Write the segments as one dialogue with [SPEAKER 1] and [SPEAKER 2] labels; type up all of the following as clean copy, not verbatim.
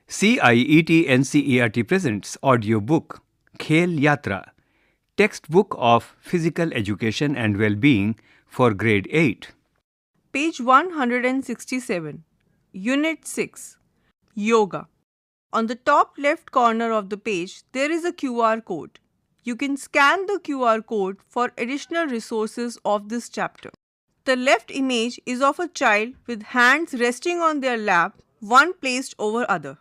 [SPEAKER 1] CIET NCERT presents audiobook Khel Yatra, textbook of physical education and well-being for grade 8.
[SPEAKER 2] Page 167, Unit 6, Yoga. On the top left corner of the page, there is a QR code. You can scan the QR code for additional resources of this chapter. The left image is of a child with hands resting on their lap, one placed over other.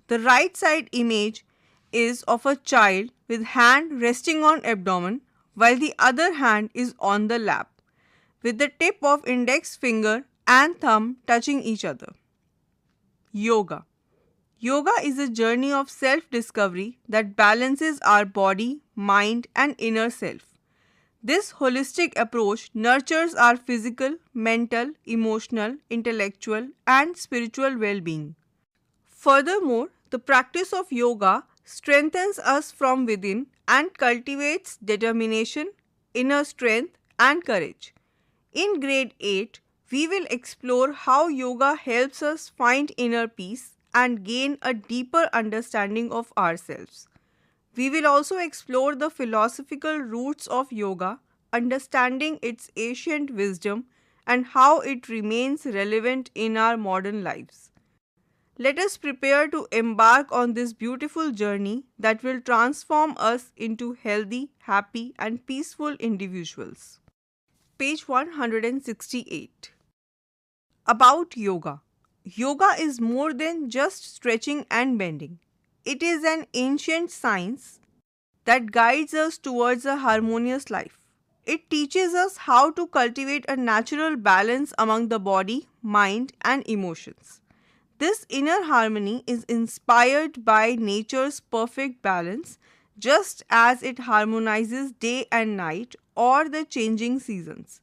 [SPEAKER 2] The right side image is of a child with hand resting on abdomen while the other hand is on the lap, with the tip of index finger and thumb touching each other. Yoga. Yoga is a journey of self-discovery that balances our body, mind and inner self. This holistic approach nurtures our physical, mental, emotional, intellectual and spiritual well-being. Furthermore, the practice of yoga strengthens us from within and cultivates determination, inner strength and courage. In grade 8, we will explore how yoga helps us find inner peace and gain a deeper understanding of ourselves. We will also explore the philosophical roots of yoga, understanding its ancient wisdom and how it remains relevant in our modern lives. Let us prepare to embark on this beautiful journey that will transform us into healthy, happy and peaceful individuals. Page 168. About yoga. Yoga is more than just stretching and bending. It is an ancient science that guides us towards a harmonious life. It teaches us how to cultivate a natural balance among the body, mind and emotions. This inner harmony is inspired by nature's perfect balance, just as it harmonizes day and night or the changing seasons.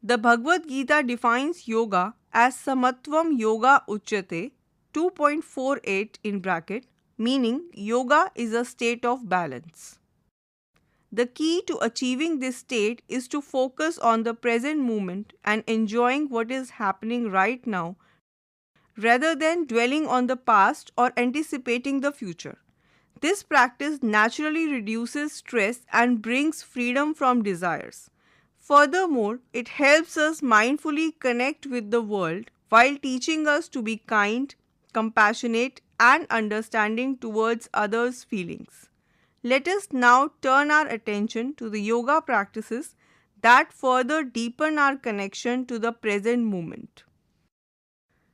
[SPEAKER 2] The Bhagavad Gita defines yoga as Samatvam Yoga Uchyate 2.48 in bracket, meaning yoga is a state of balance. The key to achieving this state is to focus on the present moment and enjoying what is happening right now, rather than dwelling on the past or anticipating the future. This practice naturally reduces stress and brings freedom from desires. Furthermore, it helps us mindfully connect with the world while teaching us to be kind, compassionate, and understanding towards others' feelings. Let us now turn our attention to the yoga practices that further deepen our connection to the present moment.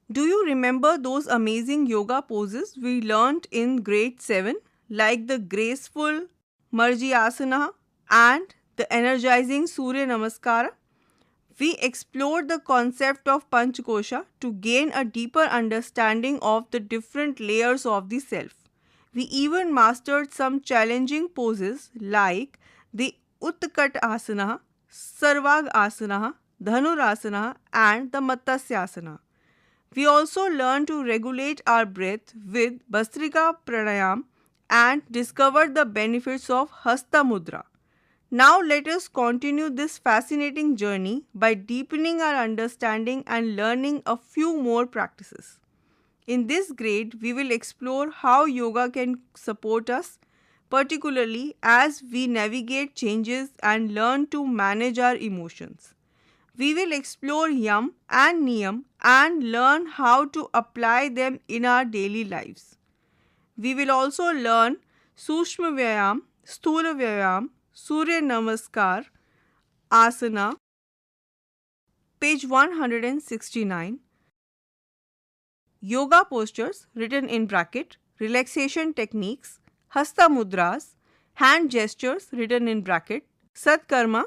[SPEAKER 2] Do you remember those amazing yoga poses we learnt in grade 7, like the graceful Marjyasana and the energizing Surya Namaskara? We explored the concept of Panchkosha to gain a deeper understanding of the different layers of the self. We even mastered some challenging poses like the Utkat Asana, Sarvag Asana, Dhanurasana and the Matsasyasana. We also learn to regulate our breath with Bhastrika Pranayam and discover the benefits of Hasta Mudra. Now let us continue this fascinating journey by deepening our understanding and learning a few more practices. In this grade, we will explore how yoga can support us, particularly as we navigate changes and learn to manage our emotions. We will explore Yam and Niyam and learn how to apply them in our daily lives. We will also learn Sushma Vyayam, Sthula Vyayam, Surya Namaskar, Asana. Page 169. Yoga postures written in bracket, relaxation techniques, Hasta Mudras, hand gestures written in bracket, Satkarma,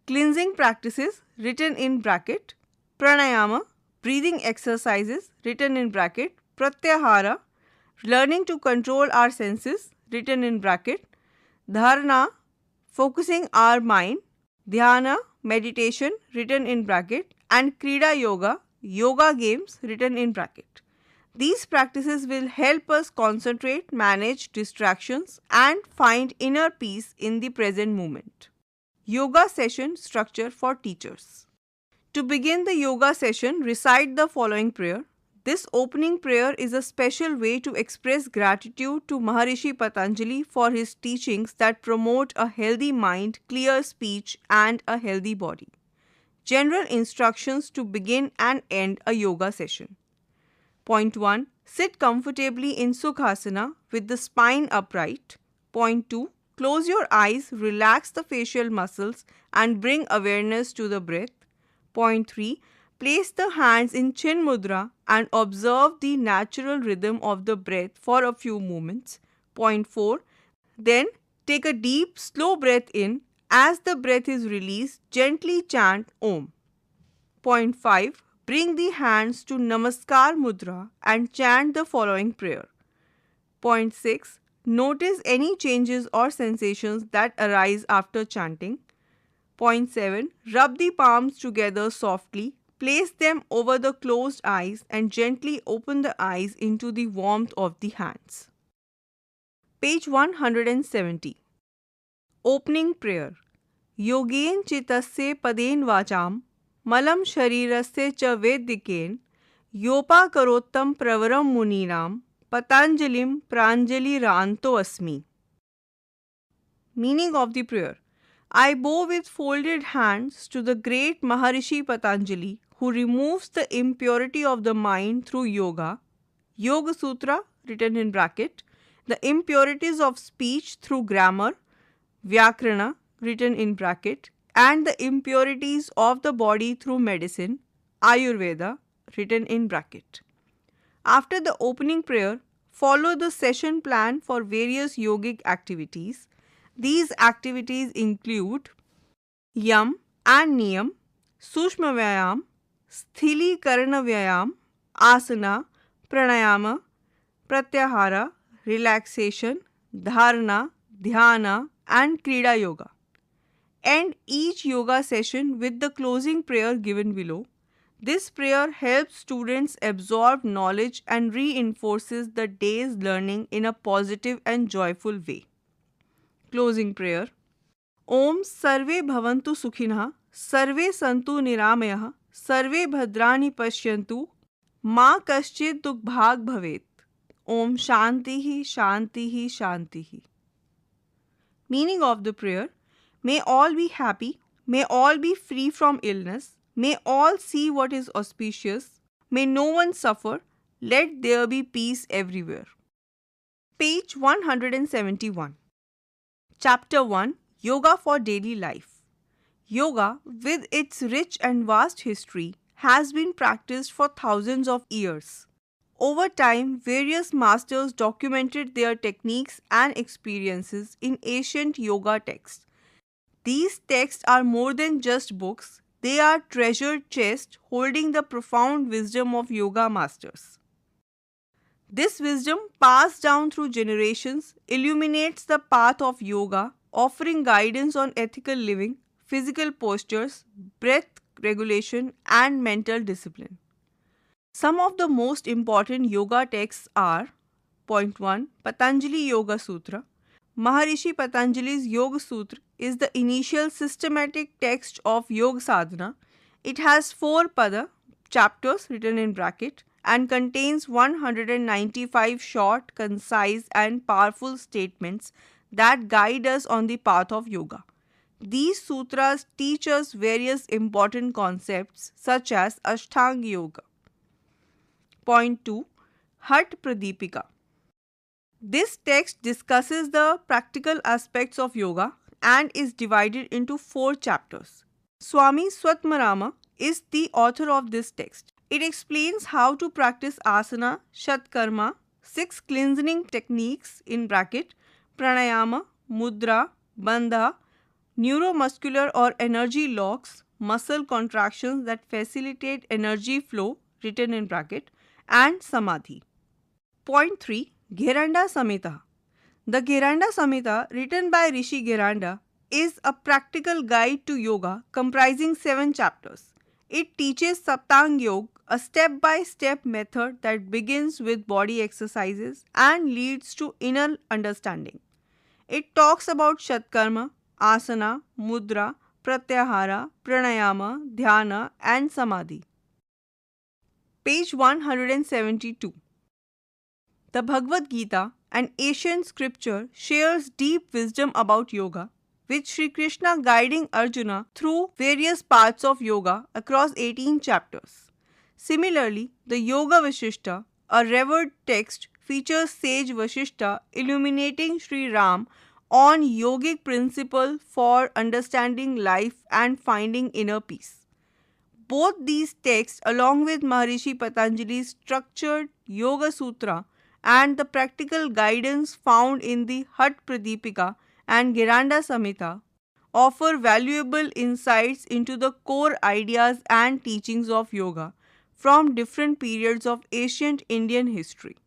[SPEAKER 2] cleansing practices written in bracket, Pranayama, breathing exercises written in bracket, Pratyahara, learning to control our senses written in bracket, Dharana, focusing our mind, Dhyana, meditation written in bracket and Krida Yoga, yoga games written in bracket. These practices will help us concentrate, manage distractions and find inner peace in the present moment. Yoga session structure for teachers. To begin the yoga session, recite the following prayer. This opening prayer is a special way to express gratitude to Maharishi Patanjali for his teachings that promote a healthy mind, clear speech, and a healthy body. General instructions to begin and end a yoga session. Point 1. Sit comfortably in Sukhasana with the spine upright. Point 2. Close your eyes, relax the facial muscles, and bring awareness to the breath. Point 3. Place the hands in Chin Mudra and observe the natural rhythm of the breath for a few moments. Point 4. Then take a deep, slow breath in. As the breath is released, gently chant Om. Point 5. Bring the hands to Namaskar Mudra and chant the following prayer. Point 6. Notice any changes or sensations that arise after chanting. Point 7. Rub the palms together softly. Place them over the closed eyes and gently open the eyes into the warmth of the hands. Page 170. Opening prayer. Yogen chitasya paden vacham malam sharirasya cha veddiken yopa karottam pravaram muninam patanjalim pranjali ranto asmi. Meaning of the prayer. I bow with folded hands to the great Maharishi Patanjali who removes the impurity of the mind through yoga, Yoga Sutra written in bracket, the impurities of speech through grammar, Vyakarana written in bracket, and the impurities of the body through medicine, Ayurveda written in bracket. After the opening prayer, follow the session plan for various yogic activities. These activities include Yam and Niyam, Sushma Vyayam, Sthili Karana Vyayam, Asana, Pranayama, Pratyahara, relaxation, Dharana, Dhyana, and Krida Yoga. End each yoga session with the closing prayer given below. This prayer helps students absorb knowledge and reinforces the day's learning in a positive and joyful way. Closing prayer. Om Sarve Bhavantu Sukhinah, Sarve Santu Niramayah, Sarve Bhadrani Pashyantu, Ma Kaschid Dukbhag Bhavet. Om Shantihi Shantihi Shantihi. Meaning of the prayer. May all be happy, may all be free from illness, may all see what is auspicious, may no one suffer, let there be peace everywhere. Page 171. Chapter 1. Yoga for Daily Life. Yoga, with its rich and vast history, has been practiced for thousands of years. Over time, various masters documented their techniques and experiences in ancient yoga texts. These texts are more than just books, they are treasured chests holding the profound wisdom of yoga masters. This wisdom, passed down through generations, illuminates the path of yoga, offering guidance on ethical living, physical postures, breath regulation, and mental discipline. Some of the most important yoga texts are: Point 1. Patanjali Yoga Sutra. Maharishi Patanjali's Yoga Sutra is the initial systematic text of Yoga Sadhana. It has 4 pada, chapters written in bracket, and contains 195 short, concise, and powerful statements that guide us on the path of yoga. These sutras teach us various important concepts such as Ashtanga Yoga. Point 2. Hat Pradipika. This text discusses the practical aspects of yoga and is divided into 4 chapters. Swami Swatmarama is the author of this text. It explains how to practice asana, shatkarma, 6 cleansing techniques in bracket, pranayama, mudra, bandha, neuromuscular or energy locks, muscle contractions that facilitate energy flow written in bracket, and samadhi. Point 3. Gheranda Samhita. The Gheranda Samhita, written by Rishi Gheranda, is a practical guide to yoga comprising 7 chapters. It teaches Saptang Yoga, a step-by-step method that begins with body exercises and leads to inner understanding. It talks about Shatkarma, Asana, Mudra, Pratyahara, Pranayama, Dhyana, and Samadhi. Page 172. The Bhagavad Gita, an ancient scripture, shares deep wisdom about yoga, with Sri Krishna guiding Arjuna through various parts of yoga across 18 chapters. Similarly, the Yoga Vashishta, a revered text, features sage Vashishta illuminating Sri Ram on yogic principle for understanding life and finding inner peace. Both these texts, along with Maharishi Patanjali's structured Yoga Sutra and the practical guidance found in the Hat Pradipika and Giranda Samhita, offer valuable insights into the core ideas and teachings of yoga from different periods of ancient Indian history.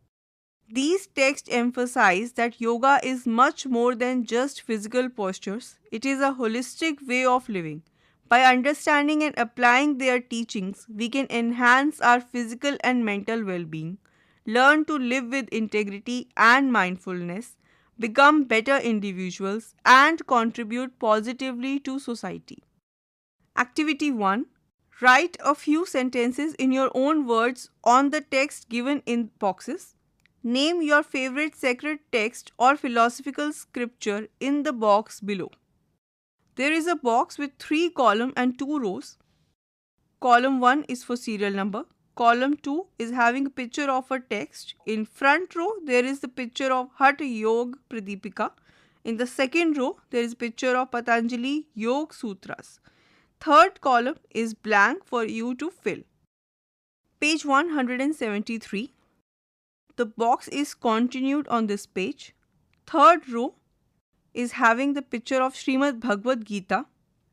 [SPEAKER 2] These texts emphasize that yoga is much more than just physical postures, it is a holistic way of living. By understanding and applying their teachings, we can enhance our physical and mental well being, learn to live with integrity and mindfulness, become better individuals, and contribute positively to society. Activity 1. Write a few sentences in your own words on the text given in boxes. Name your favorite sacred text or philosophical scripture in the box below. There is a box with 3 columns and 2 rows. Column 1 is for serial number. Column 2 is having a picture of a text. In front row, there is the picture of Hat Yoga Pradipika. In the second row, there is a picture of Patanjali Yoga Sutras. Third column is blank for you to fill. Page 173. The box is continued on this page. Third row is having the picture of Srimad Bhagavad Gita,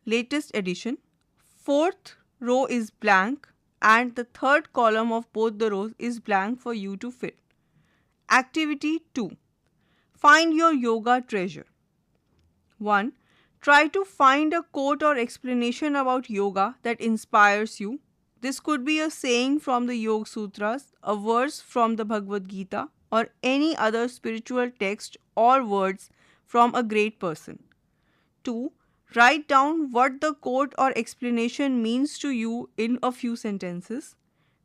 [SPEAKER 2] latest edition. Fourth row is blank and the third column of both the rows is blank for you to fill. Activity 2. Find your yoga treasure. 1. Try to find a quote or explanation about yoga that inspires you. This could be a saying from the Yoga Sutras, a verse from the Bhagavad Gita, or any other spiritual text or words from a great person. 2. Write down what the quote or explanation means to you in a few sentences.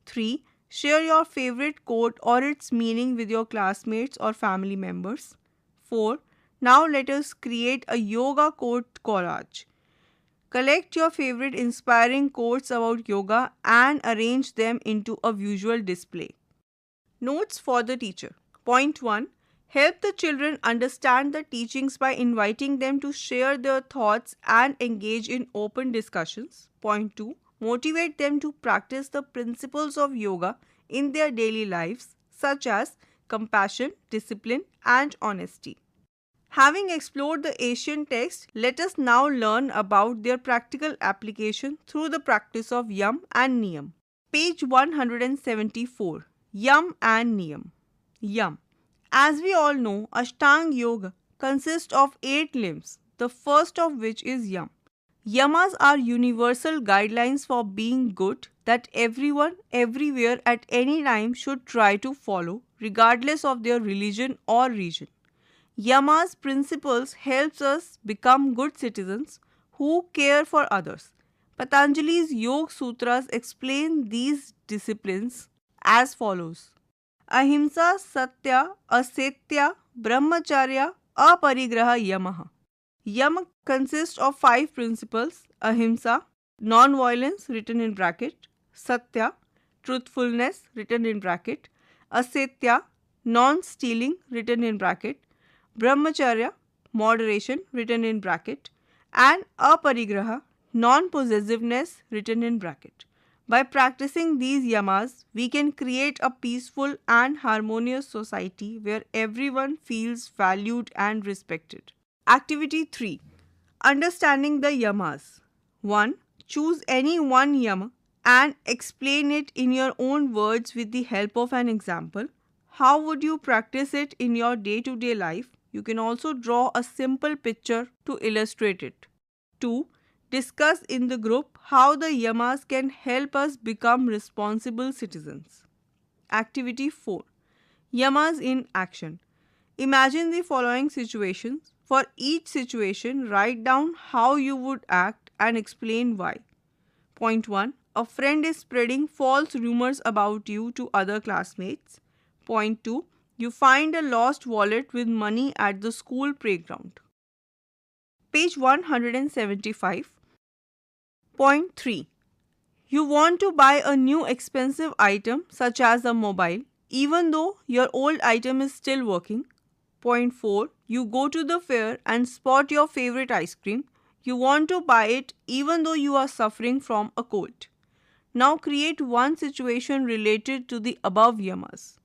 [SPEAKER 2] 3. Share your favorite quote or its meaning with your classmates or family members. 4. Now let us create a yoga quote collage. Collect your favorite inspiring quotes about yoga and arrange them into a visual display. Notes for the teacher. Point 1. Help the children understand the teachings by inviting them to share their thoughts and engage in open discussions. Point 2. Motivate them to practice the principles of yoga in their daily lives, such as compassion, discipline, and honesty. Having explored the ancient text, let us now learn about their practical application through the practice of Yam and Niyam. Page 174. Yam and Niyam. Yam. As we all know, Ashtanga Yoga consists of 8 limbs, the first of which is Yam. Yamas are universal guidelines for being good that everyone, everywhere, at any time should try to follow, regardless of their religion or region. Yama's principles helps us become good citizens who care for others. Patanjali's Yoga Sutras explain these disciplines as follows. Ahimsa, Satya, Asetya, Brahmacharya, Aparigraha, Yamaha. Yama consists of 5 principles. Ahimsa, non-violence, written in bracket. Satya, truthfulness, written in bracket. Asetya, non-stealing, written in bracket. Brahmacharya, moderation, written in bracket. And Aparigraha, non-possessiveness, written in bracket. By practicing these yamas, we can create a peaceful and harmonious society where everyone feels valued and respected. Activity 3. Understanding the yamas. 1. Choose any one yama and explain it in your own words with the help of an example. How would you practice it in your day-to-day life? You can also draw a simple picture to illustrate it. 2. Discuss in the group how the yamas can help us become responsible citizens. Activity 4. Yamas in action. Imagine the following situations. For each situation, write down how you would act and explain why. Point 1. a friend is spreading false rumors about you to other classmates. Point 2. You find a lost wallet with money at the school playground. Page 175. Point 3. You want to buy a new expensive item such as a mobile, even though your old item is still working. Point 4. You go to the fair and spot your favorite ice cream. You want to buy it even though you are suffering from a cold. Now create one situation related to the above yamas.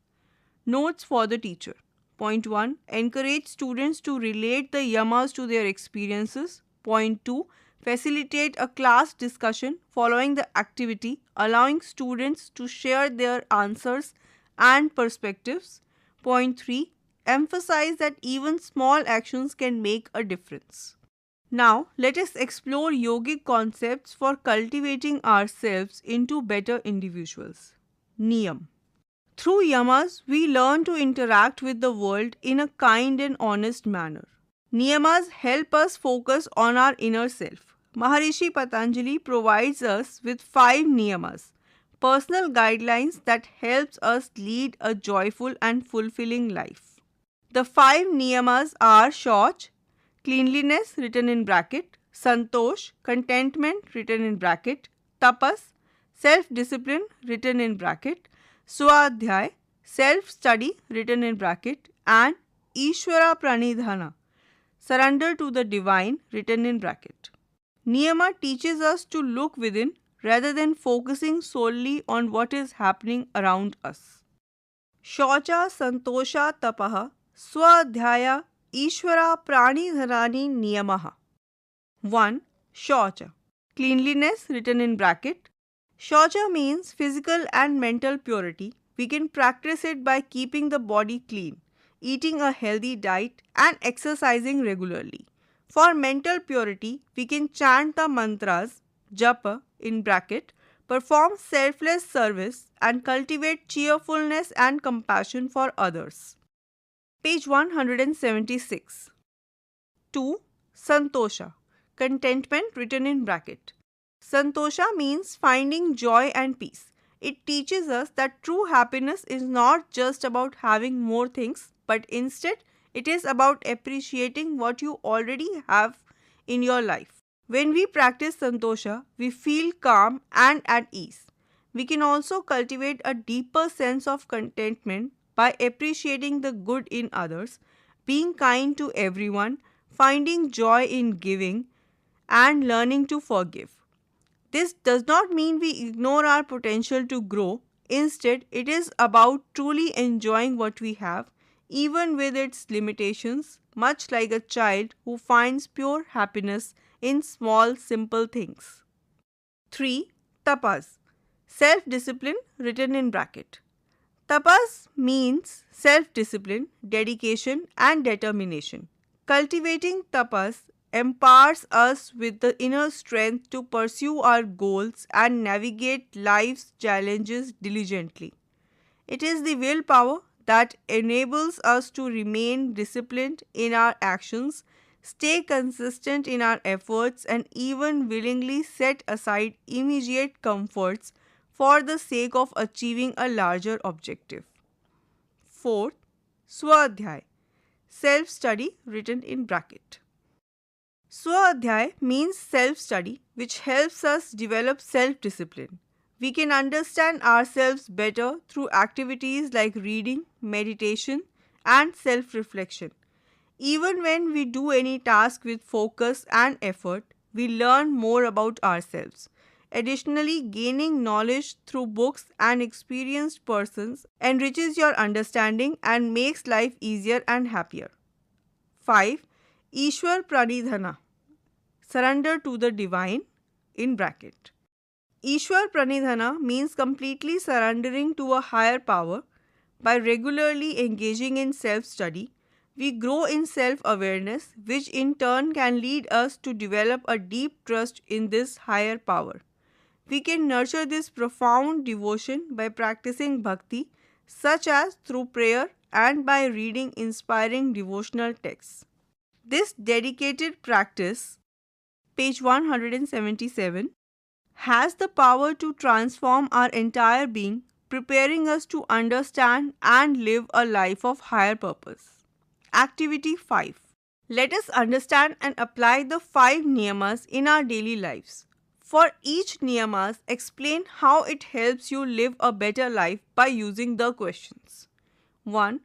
[SPEAKER 2] Notes for the teacher. Point 1. Encourage students to relate the yamas to their experiences. Point 2. Facilitate a class discussion following the activity, allowing students to share their answers and perspectives. Point 3. Emphasize that even small actions can make a difference. Now, let us explore yogic concepts for cultivating ourselves into better individuals. Niyam. Through yamas, we learn to interact with the world in a kind and honest manner. Niyamas help us focus on our inner self. Maharishi Patanjali provides us with 5 niyamas, personal guidelines that helps us lead a joyful and fulfilling life. The 5 niyamas are Shauch, cleanliness written in bracket, Santosh, contentment written in bracket, Tapas, self-discipline written in bracket, Swadhyay, self-study written in bracket, and Ishvara Pranidhana, surrender to the divine written in bracket. Niyama teaches us to look within rather than focusing solely on what is happening around us. Shaucha Santosha Tapaha Swadhyaya Ishvara Pranidhanani Niyamaha. 1. Shaucha. Cleanliness written in bracket. Shaucha means physical and mental purity. We can practice it by keeping the body clean, eating a healthy diet and exercising regularly. For mental purity, we can chant the mantras, japa in bracket, perform selfless service and cultivate cheerfulness and compassion for others. Page 176. 2. Santosha. Contentment written in bracket. Santosha means finding joy and peace. It teaches us that true happiness is not just about having more things, but instead it is about appreciating what you already have in your life. When we practice Santosha, we feel calm and at ease. We can also cultivate a deeper sense of contentment by appreciating the good in others, being kind to everyone, finding joy in giving, and learning to forgive. This does not mean we ignore our potential to grow. Instead, it is about truly enjoying what we have, even with its limitations, much like a child who finds pure happiness in small, simple things. 3. Tapas. Self-discipline written in bracket. Tapas means self-discipline, dedication and determination. Cultivating tapas empowers us with the inner strength to pursue our goals and navigate life's challenges diligently. It is the willpower that enables us to remain disciplined in our actions, stay consistent in our efforts, and even willingly set aside immediate comforts for the sake of achieving a larger objective. 4th, Swadhyay, self-study written in bracket. Swadhyay means self-study, which helps us develop self-discipline. We can understand ourselves better through activities like reading, meditation, and self-reflection. Even when we do any task with focus and effort, we learn more about ourselves. Additionally, gaining knowledge through books and experienced persons enriches your understanding and makes life easier and happier. 5. Ishwar Pranidhana, surrender to the divine in bracket. Ishwar Pranidhana means completely surrendering to a higher power. By regularly engaging in self-study, we grow in self-awareness, which in turn can lead us to develop a deep trust in this higher power. We can nurture this profound devotion by practicing bhakti, such as through prayer and by reading inspiring devotional texts. This dedicated practice, page 177, has the power to transform our entire being, preparing us to understand and live a life of higher purpose. Activity 5. Let us understand and apply the 5 niyamas in our daily lives. For each niyamas, explain how it helps you live a better life by using the questions. 1.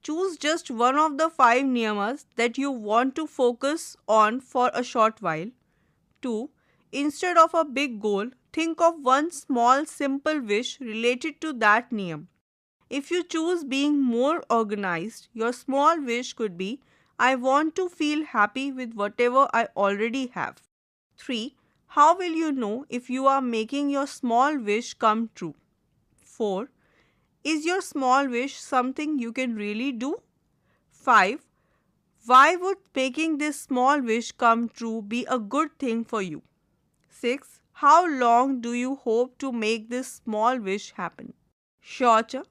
[SPEAKER 2] Choose just one of the 5 niyamas that you want to focus on for a short while. 2. Instead of a big goal, think of one small simple wish related to that niyam. If you choose being more organized, your small wish could be, I want to feel happy with whatever I already have. 3. How will you know if you are making your small wish come true? 4. Is your small wish something you can really do? 5. Why would making this small wish come true be a good thing for you? 6. How long do you hope to make this small wish happen? Shaucha,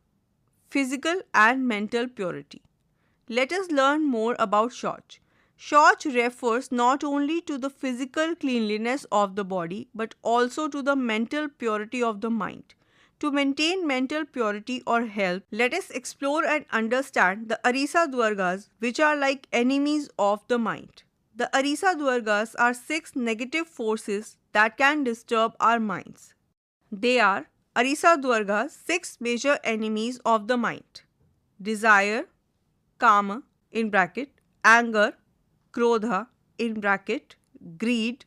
[SPEAKER 2] physical and mental purity. Let us learn more about Shauch. Shauch refers not only to the physical cleanliness of the body but also to the mental purity of the mind. To maintain mental purity or health, let us explore and understand the Arisa Dwargas, which are like enemies of the mind. The Arisa Dwargas are 6 negative forces that can disturb our minds. They are Arisa Dwarga's 6 major enemies of the mind: desire, kama in bracket, anger, krodha in bracket, greed,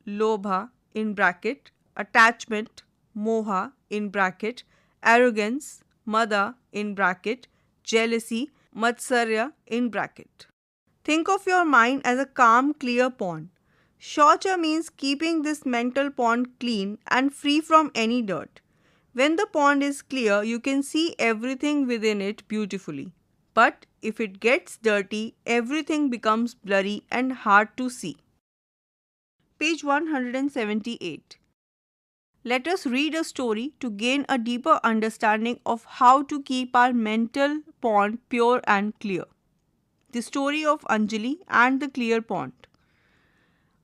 [SPEAKER 2] lobha in bracket, attachment, moha in bracket, arrogance, mada in bracket, jealousy, matsarya in bracket. Think of your mind as a calm, clear pond. Shaucha means keeping this mental pond clean and free from any dirt. When the pond is clear, you can see everything within it beautifully. But if it gets dirty, everything becomes blurry and hard to see. Page 178. Let us read a story to gain a deeper understanding of how to keep our mental pond pure and clear. The story of Anjali and the clear pond.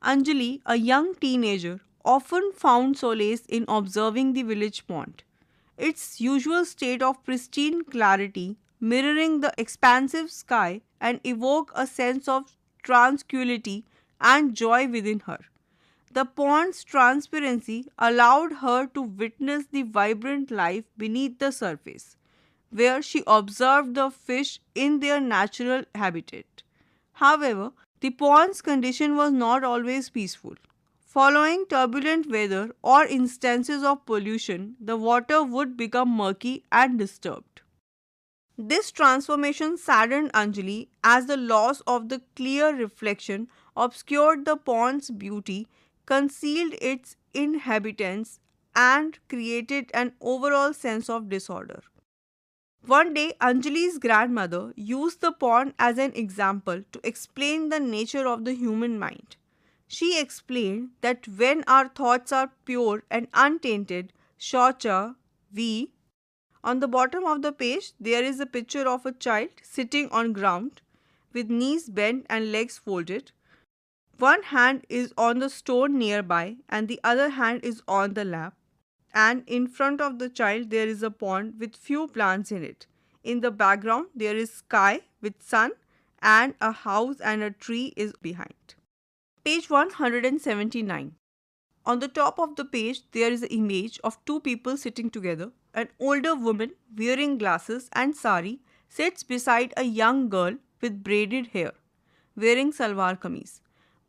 [SPEAKER 2] Anjali, a young teenager, often found solace in observing the village pond. Its usual state of pristine clarity, mirroring the expansive sky, and evoke a sense of tranquility and joy within her. The pond's transparency allowed her to witness the vibrant life beneath the surface, where she observed the fish in their natural habitat. However, the pond's condition was not always peaceful. Following turbulent weather or instances of pollution, the water would become murky and disturbed. This transformation saddened Anjali as the loss of the clear reflection obscured the pond's beauty, concealed its inhabitants, and created an overall sense of disorder. One day, Anjali's grandmother used the pond as an example to explain the nature of the human mind. She explained that when our thoughts are pure and untainted, shaucha, we. On the bottom of the page, there is a picture of a child sitting on ground with knees bent and legs folded. One hand is on the stone nearby and the other hand is on the lap. And in front of the child, there is a pond with few plants in it. In the background, there is sky with sun and a house and a tree is behind. Page 179. On the top of the page, there is an image of 2 people sitting together. An older woman wearing glasses and sari sits beside a young girl with braided hair, wearing salwar kameez.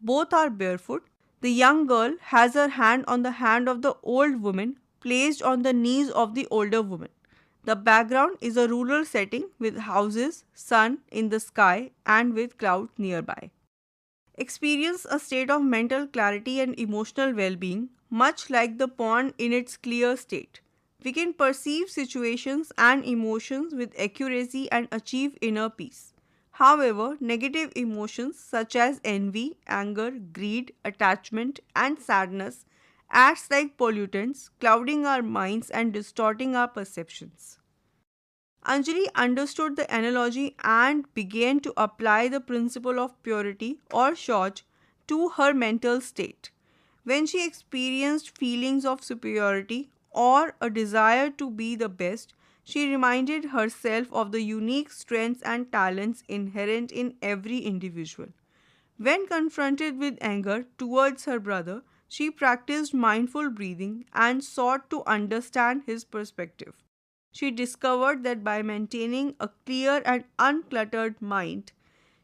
[SPEAKER 2] Both are barefoot. The young girl has her hand on the hand of the old woman placed on the knees of the older woman. The background is a rural setting with houses, sun in the sky, and with clouds nearby. Experience a state of mental clarity and emotional well-being, much like the pond in its clear state. We can perceive situations and emotions with accuracy and achieve inner peace. However, negative emotions such as envy, anger, greed, attachment, and sadness acts like pollutants, clouding our minds and distorting our perceptions. Anjali understood the analogy and began to apply the principle of purity or shauch to her mental state. When she experienced feelings of superiority or a desire to be the best, she reminded herself of the unique strengths and talents inherent in every individual. When confronted with anger towards her brother, she practiced mindful breathing and sought to understand his perspective. She discovered that by maintaining a clear and uncluttered mind,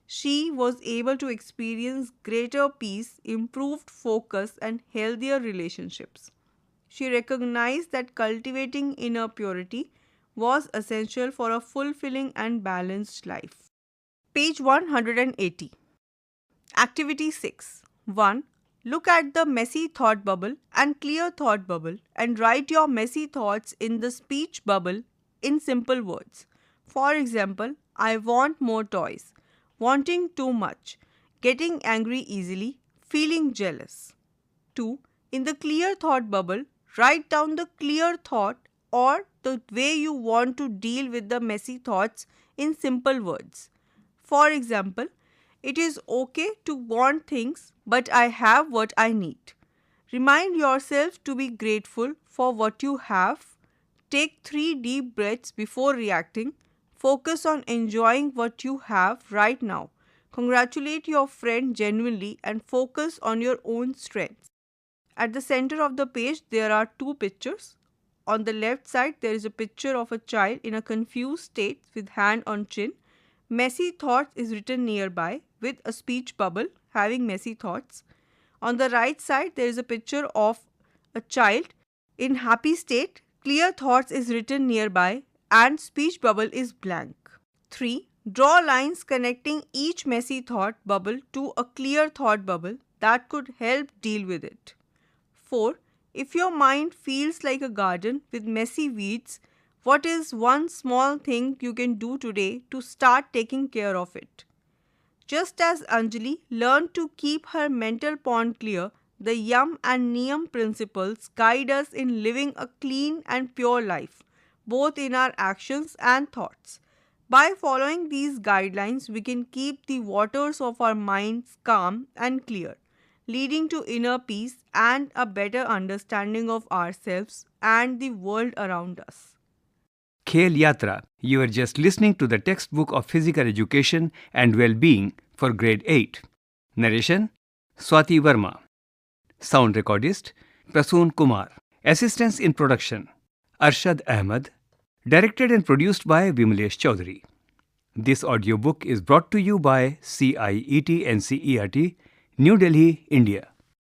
[SPEAKER 2] she was able to experience greater peace, improved focus, and healthier relationships. She recognized that cultivating inner purity was essential for a fulfilling and balanced life. Page 180. Activity 6. 1. Look at the messy thought bubble and clear thought bubble and write your messy thoughts in the speech bubble in simple words. For example, I want more toys, wanting too much, getting angry easily, feeling jealous. 2. In the clear thought bubble, write down the clear thought or the way you want to deal with the messy thoughts in simple words. For example, it is okay to want things, but I have what I need. Remind yourself to be grateful for what you have. Take 3 deep breaths before reacting. Focus on enjoying what you have right now. Congratulate your friend genuinely and focus on your own strengths. At the center of the page, there are 2 pictures. On the left side, there is a picture of a child in a confused state with hand on chin. Messy thoughts is written nearby with a speech bubble having messy thoughts. On the right side, there is a picture of a child in happy state. Clear thoughts is written nearby and speech bubble is blank. 3. Draw lines connecting each messy thought bubble to a clear thought bubble that could help deal with it. 4. If your mind feels like a garden with messy weeds, what is one small thing you can do today to start taking care of it? Just as Anjali learned to keep her mental pond clear, the Yam and Niyam principles guide us in living a clean and pure life, both in our actions and thoughts. By following these guidelines, we can keep the waters of our minds calm and clear, leading to inner peace and a better understanding of ourselves and the world around us.
[SPEAKER 1] Khel Yatra. You are just listening to the textbook of physical education and well-being for grade 8. Narration Swati Verma. Sound recordist Prasoon Kumar. Assistance in production Arshad Ahmed. Directed and produced by Vimalesh Chaudhary. This audiobook is brought to you by CIET NCERT, New Delhi, India.